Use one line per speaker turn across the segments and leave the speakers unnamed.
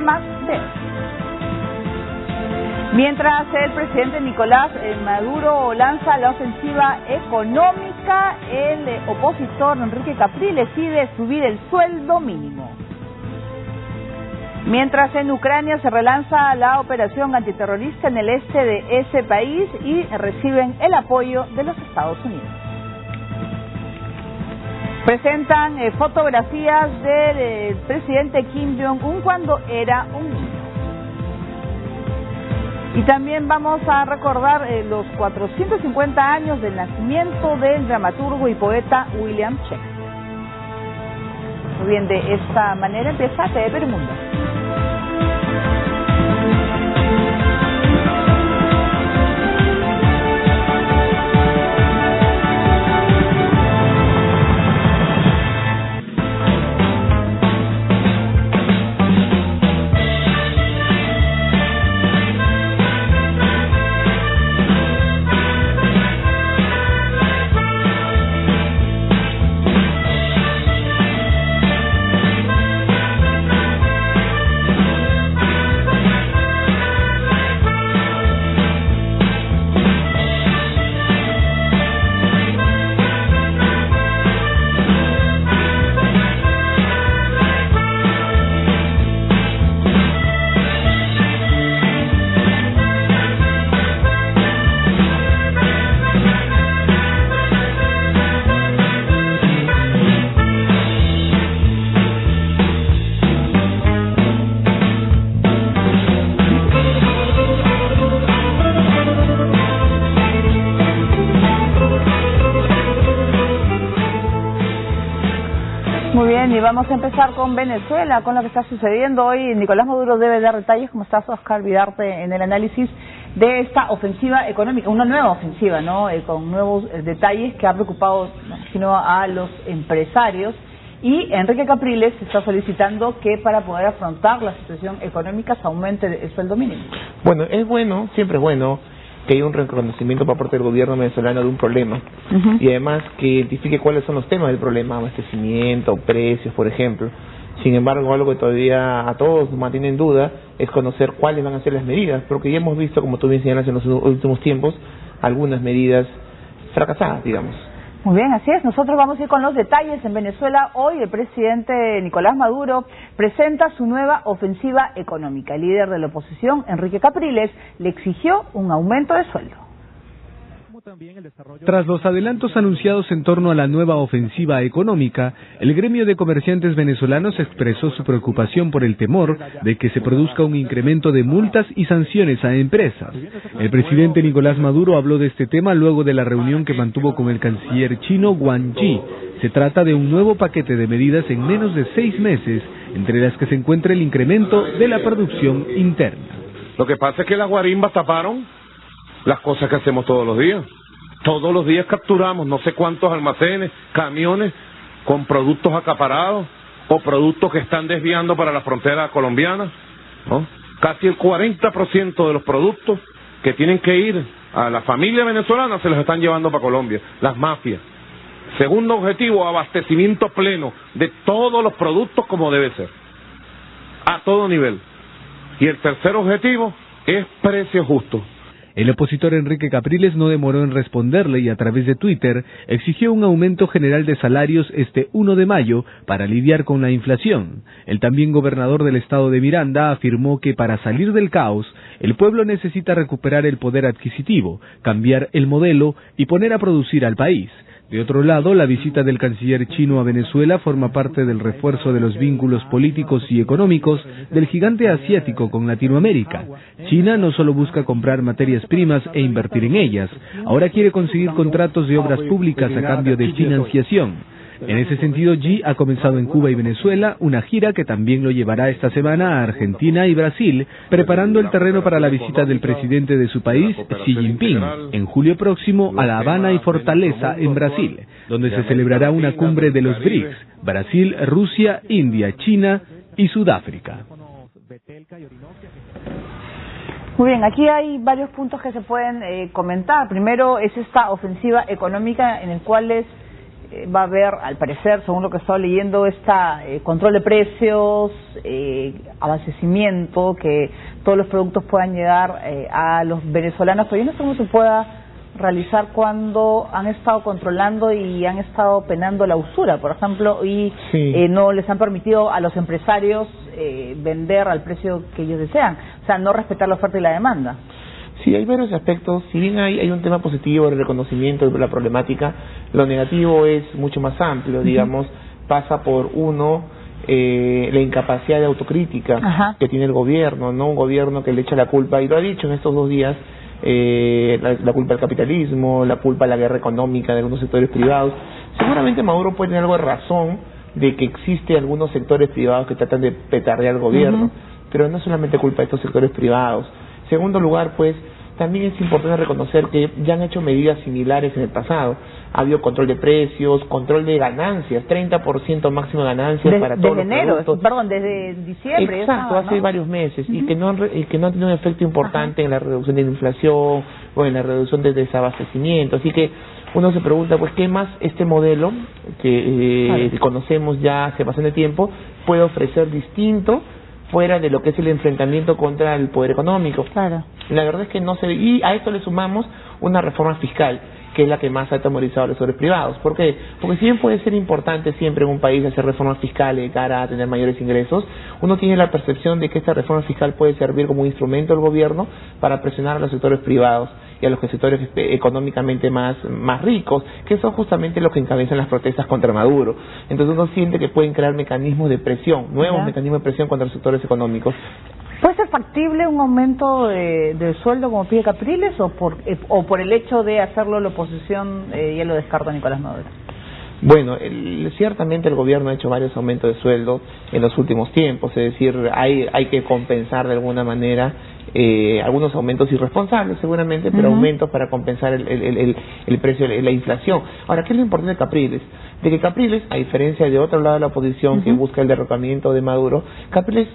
Más de mientras el presidente Nicolás Maduro lanza la ofensiva económica, el opositor Enrique Capriles pide subir el sueldo mínimo. Mientras en Ucrania se relanza la operación antiterrorista en el este de ese país y reciben el apoyo de los Estados Unidos. Presentan fotografías del presidente Kim Jong-un cuando era un niño. Y también vamos a recordar los 450 años del nacimiento del dramaturgo y poeta William Shakespeare. Muy bien, de esta manera empieza TV Mundo. Muy bien, y vamos a empezar con Venezuela, con lo que está sucediendo hoy. Nicolás Maduro debe dar detalles, como estás, Oscar Vidarte, en el análisis de esta ofensiva económica, una nueva ofensiva, ¿no? Con nuevos detalles que ha preocupado, sino a los empresarios. Y Enrique Capriles está solicitando que para poder afrontar la situación económica se aumente el sueldo mínimo.
Bueno, es bueno, siempre es bueno que haya un reconocimiento por parte del gobierno venezolano de un problema y además que identifique cuáles son los temas del problema, abastecimiento, precios, por ejemplo. Sin embargo, algo que todavía a todos nos mantiene en duda es conocer cuáles van a ser las medidas, porque ya hemos visto, como tú bien señalas en los últimos tiempos, algunas medidas fracasadas, digamos.
Muy bien, así es. Nosotros vamos a ir con los detalles. En Venezuela, hoy el presidente Nicolás Maduro presenta su nueva ofensiva económica. El líder de la oposición, Enrique Capriles, le exigió un aumento de sueldo.
Tras los adelantos anunciados en torno a la nueva ofensiva económica, el gremio de comerciantes venezolanos expresó su preocupación por el temor de que se produzca un incremento de multas y sanciones a empresas. El presidente Nicolás Maduro habló de este tema luego de la reunión que mantuvo con el canciller chino Wang Yi. Se trata de un nuevo paquete de medidas en menos de 6 meses, entre las que se encuentra el incremento de la producción interna.
Lo que pasa es que las guarimbas taparon las cosas que hacemos todos los días. Todos los días capturamos no sé cuántos almacenes, camiones con productos acaparados o productos que están desviando para la frontera colombiana, ¿no? Casi el 40% de los productos que tienen que ir a la familia venezolana se los están llevando para Colombia, las mafias. Segundo objetivo, abastecimiento pleno de todos los productos como debe ser, a todo nivel. Y el tercer objetivo es precio justo.
El opositor Enrique Capriles no demoró en responderle y a través de Twitter exigió un aumento general de salarios este 1 de mayo para lidiar con la inflación. El también gobernador del estado de Miranda afirmó que para salir del caos, el pueblo necesita recuperar el poder adquisitivo, cambiar el modelo y poner a producir al país. De otro lado, la visita del canciller chino a Venezuela forma parte del refuerzo de los vínculos políticos y económicos del gigante asiático con Latinoamérica. China no solo busca comprar materias primas e invertir en ellas, ahora quiere conseguir contratos de obras públicas a cambio de financiación. En ese sentido, Xi ha comenzado en Cuba y Venezuela una gira que también lo llevará esta semana a Argentina y Brasil, preparando el terreno para la visita del presidente de su país, Xi Jinping, en julio próximo a La Habana y Fortaleza, en Brasil, donde se celebrará una cumbre de los BRICS, Brasil, Rusia, India, China y Sudáfrica.
Muy bien, aquí hay varios puntos que se pueden comentar. Primero es esta ofensiva económica en el cual va a haber, al parecer, según lo que he estado leyendo, control de precios, abastecimiento, que todos los productos puedan llegar a los venezolanos, pero yo no sé cómo se pueda realizar cuando han estado controlando y han estado penando la usura, por ejemplo, y no les han permitido a los empresarios vender al precio que ellos desean, o sea, no respetar la oferta y la demanda.
Sí, hay varios aspectos. Si bien hay un tema positivo, el reconocimiento de la problemática, lo negativo es mucho más amplio, digamos, pasa por la incapacidad de autocrítica que tiene el gobierno, no un gobierno que le echa la culpa, y lo ha dicho en estos 2 días, la culpa al capitalismo, la culpa a la guerra económica de algunos sectores privados. Seguramente Maduro puede tener algo de razón de que existe algunos sectores privados que tratan de petardear al gobierno, pero no es solamente culpa de estos sectores privados. Segundo lugar, pues, también es importante reconocer que ya han hecho medidas similares en el pasado. Ha habido control de precios, control de ganancias, 30% máximo de ganancias para todos los productos.
Desde diciembre.
Exacto, hace varios meses, y que no han tenido un efecto importante en la reducción de la inflación o en la reducción del desabastecimiento. Así que uno se pregunta, pues, ¿qué más este modelo que conocemos ya hace bastante tiempo puede ofrecer distinto fuera de lo que es el enfrentamiento contra el poder económico?
Claro.
La verdad es que no se ve, y a esto le sumamos una reforma fiscal, que es la que más ha atemorizado a los sectores privados. ¿Por qué? Porque si bien puede ser importante siempre en un país hacer reformas fiscales de cara a tener mayores ingresos, uno tiene la percepción de que esta reforma fiscal puede servir como instrumento del gobierno para presionar a los sectores privados y a los sectores económicamente más ricos, que son justamente los que encabezan las protestas contra Maduro. Entonces uno siente que pueden crear mecanismos de presión, nuevos mecanismos de presión contra los sectores económicos.
¿Puede ser factible un aumento de sueldo como pide Capriles o por el hecho de hacerlo la oposición ya lo descarta Nicolás Maduro?
Bueno, ciertamente el gobierno ha hecho varios aumentos de sueldo en los últimos tiempos, es decir, hay que compensar de alguna manera algunos aumentos irresponsables seguramente, pero aumentos para compensar el precio de la inflación. Ahora, ¿qué es lo importante de Capriles? De que Capriles, a diferencia de otro lado de la oposición que busca el derrocamiento de Maduro, Capriles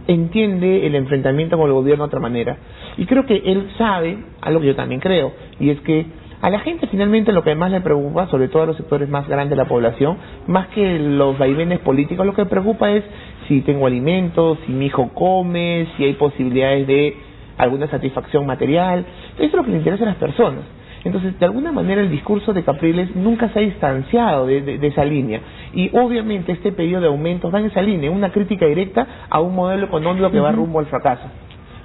entiende el enfrentamiento con el gobierno de otra manera. Y creo que él sabe, algo que yo también creo, y es que a la gente finalmente lo que más le preocupa, sobre todo a los sectores más grandes de la población, más que los vaivenes políticos, lo que preocupa es si tengo alimentos, si mi hijo come, si hay posibilidades de alguna satisfacción material. Eso es lo que le interesa a las personas. Entonces, de alguna manera el discurso de Capriles nunca se ha distanciado de esa línea. Y obviamente este pedido de aumentos va en esa línea, una crítica directa a un modelo económico que va rumbo al fracaso,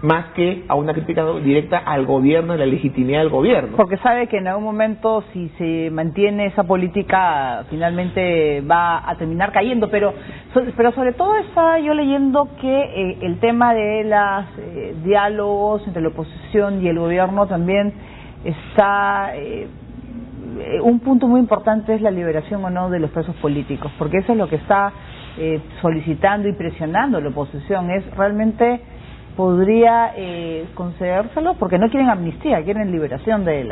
más que a una crítica directa al gobierno, a la legitimidad del gobierno.
Porque sabe que en algún momento, si se mantiene esa política, finalmente va a terminar cayendo. Pero sobre todo estaba yo leyendo que el tema de los diálogos entre la oposición y el gobierno también está... un punto muy importante es la liberación o no de los presos políticos, porque eso es lo que está solicitando y presionando la oposición. Es realmente... podría concedérselo porque no quieren amnistía, quieren liberación de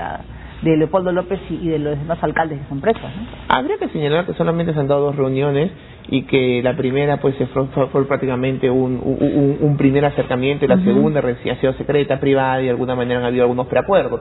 Leopoldo López y de los demás alcaldes que son presos, ¿no?
Habría que señalar que solamente se han dado 2 reuniones y que la primera pues fue prácticamente un primer acercamiento y la segunda ha sido secreta, privada, y de alguna manera han habido algunos preacuerdos.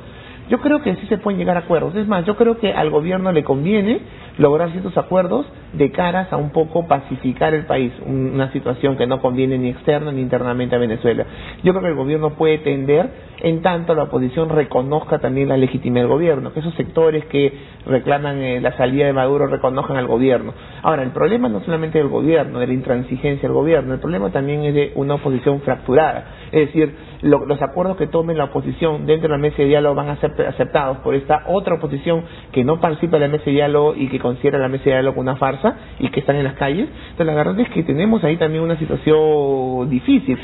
Yo creo que sí se pueden llegar a acuerdos. Es más, yo creo que al gobierno le conviene lograr ciertos acuerdos de caras a un poco pacificar el país, una situación que no conviene ni externa ni internamente a Venezuela. Yo creo que el gobierno puede tender, en tanto la oposición reconozca también la legitimidad del gobierno, que esos sectores que reclaman la salida de Maduro reconozcan al gobierno. Ahora, el problema no solamente del gobierno, de la intransigencia del gobierno, el problema también es de una oposición fracturada. Es decir, los acuerdos que tomen la oposición dentro de la mesa de diálogo van a ser aceptados por esta otra oposición que no participa de la mesa de diálogo y que considera la mesa de diálogo una farsa y que están en las calles. Entonces la verdad es que tenemos ahí también una situación difícil.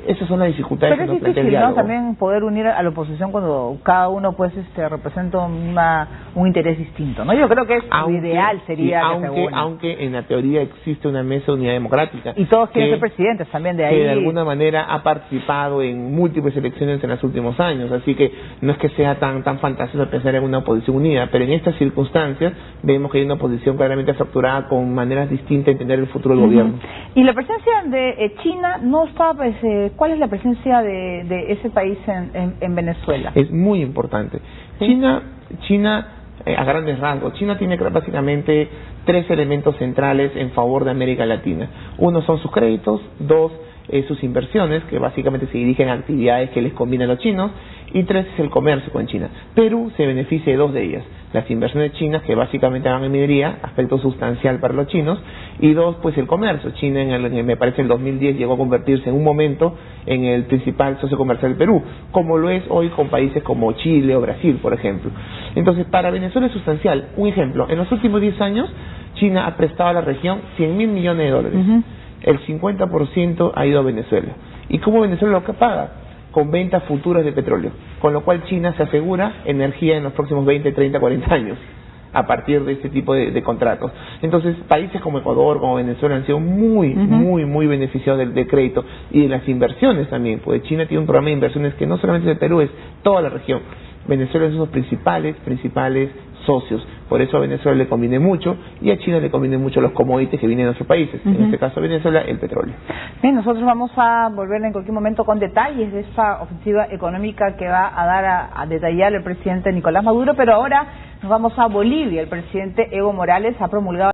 Esas son las dificultades que nos plantea el diálogo.
Pero es difícil, ¿no?, también poder unir a la oposición cuando cada uno pues representa un interés distinto, ¿no? Yo creo que lo ideal sería
aunque en la teoría existe una mesa de unidad democrática.
Y todos quieren ser presidentes también de ahí.
Que de alguna manera ha participado en múltiples elecciones en los últimos años, así que no es que sea tan fantasioso pensar en una oposición unida, pero en estas circunstancias vemos que hay una oposición claramente fracturada con maneras distintas de entender el futuro del gobierno.
Y la presencia de China no está, pues, ¿cuál es la presencia de ese país en Venezuela?
Es muy importante. China a grandes rasgos, China tiene básicamente 3 elementos centrales en favor de América Latina. Uno son sus créditos, 2 sus inversiones, que básicamente se dirigen a actividades que les convienen a los chinos, y 3 es el comercio con China. Perú se beneficia de 2 de ellas: las inversiones chinas, que básicamente van en minería, aspecto sustancial para los chinos, y 2, pues el comercio. China, me parece, en el 2010 llegó a convertirse en un momento en el principal socio comercial del Perú, como lo es hoy con países como Chile o Brasil, por ejemplo. Entonces, para Venezuela es sustancial. Un ejemplo: en los últimos 10 años, China ha prestado a la región $100.000 millones. El 50% ha ido a Venezuela. ¿Y cómo Venezuela lo que paga? Con ventas futuras de petróleo, con lo cual China se asegura energía en los próximos 20, 30, 40 años a partir de este tipo de contratos. Entonces, países como Ecuador, como Venezuela han sido muy beneficiados del crédito y de las inversiones también, porque China tiene un programa de inversiones que no solamente es de Perú, es toda la región. Venezuela es uno de los principales socios. Por eso a Venezuela le conviene mucho y a China le conviene mucho los commodities que vienen de nuestros países. En este caso a Venezuela, el petróleo.
Bien, nosotros vamos a volver en cualquier momento con detalles de esta ofensiva económica que va a dar a detallar el presidente Nicolás Maduro, pero ahora nos vamos a Bolivia. El presidente Evo Morales ha promulgado